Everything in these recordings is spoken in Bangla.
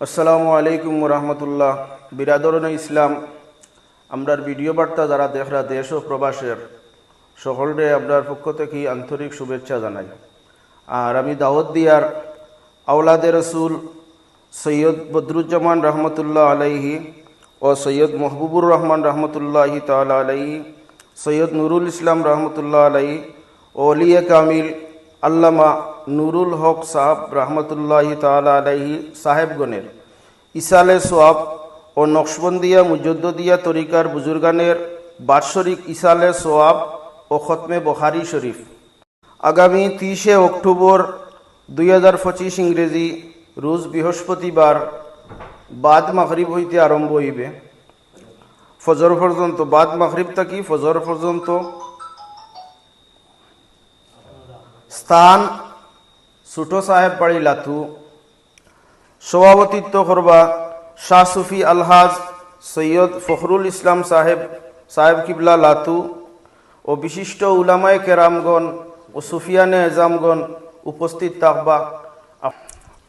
আসসালামু আলাইকুম রহমতুল্লাহ। বিরাদরণ ইসলাম আমরার ভিডিও বার্তা যারা দেখরা দেশ ও প্রবাসের সকলরে আপনার পক্ষ থেকে আন্তরিক শুভেচ্ছা জানাই। আর আমি দাওয়াত দিয়ার আওলাদে রসুল সৈয়দ বদরুজ্জামান রহমতুল্লাহ আলাইহি ও সৈয়দ মহবুবুর রহমান রহমতুল্লাহি তাআলা আলাইহি, সৈয়দ নুরুল ইসলাম রহমতুল্লাহ আলাইহি ও ওলিয়ে কামিল আল্লামা নুরুল হক সাহাব রহমতুল্লাহি তাআলা আলাইহি সাহেবগণের ইসালে সোয়াব ও নকশবন্দিয়া মুজদ্দদিয়া তরিকার বুজুর্গানের বাৎসরিক ইসালে সোয়াব ও খতমে বুখারী শরীফ আগামী 30 অক্টোবর 2025 ইংরেজি রোজ বৃহস্পতিবার বাদ মাগরিব হইতে আরম্ভ হইবে ফজর পর্যন্ত। বাদ মাগরিব থাকি ফজর পর্যন্ত। স্থান ছোট সাহেব বাড়ি লাতু। সভাপতিত্ব করবা শাহ সুফি আলহাজ সৈয়দ ফখরুল ইসলাম সাহেব কিবলা লাতু ও বিশিষ্ট উলামায়ে কেরামগণ ও সুফিয়ানে এজামগণ উপস্থিত থাকবা।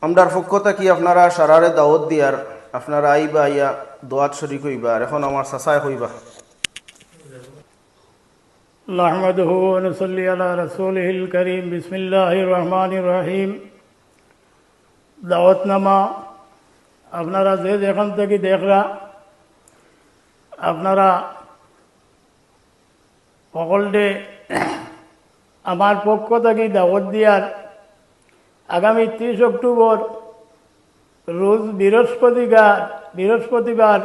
আমরার পক্ষ থেকে আপনারা সারারে দাওয়াত দিয়ার, আপনারা আইবা, আইয়া দোয়াত শরীক হইবা। আর এখন আমার চাচাই হইবা। নাহমাদুহু ওয়া নুসাল্লি আলা রাসূলিহিল কারীম। বিসমিল্লাহির রহমানির রহিম। দাওয়াতনামা আপনারা যে যেখান থেকে দেখরা, আপনারা সকলকে আমার পক্ষ থেকে দাওয়াত দিয়ার আগামী 30 অক্টোবর রোজ বৃহস্পতিবার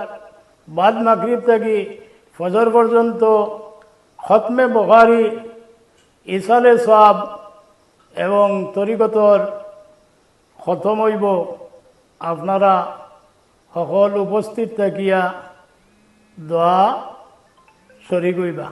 বাদ মাগরিব থেকে ফজর পর্যন্ত খতমে বুখারী, ইসালে সোয়াব এবং তরিকতর খতম হইব। আপনারা সকল উপস্থিত থাকিয়া দোয়া শরীক হইবা।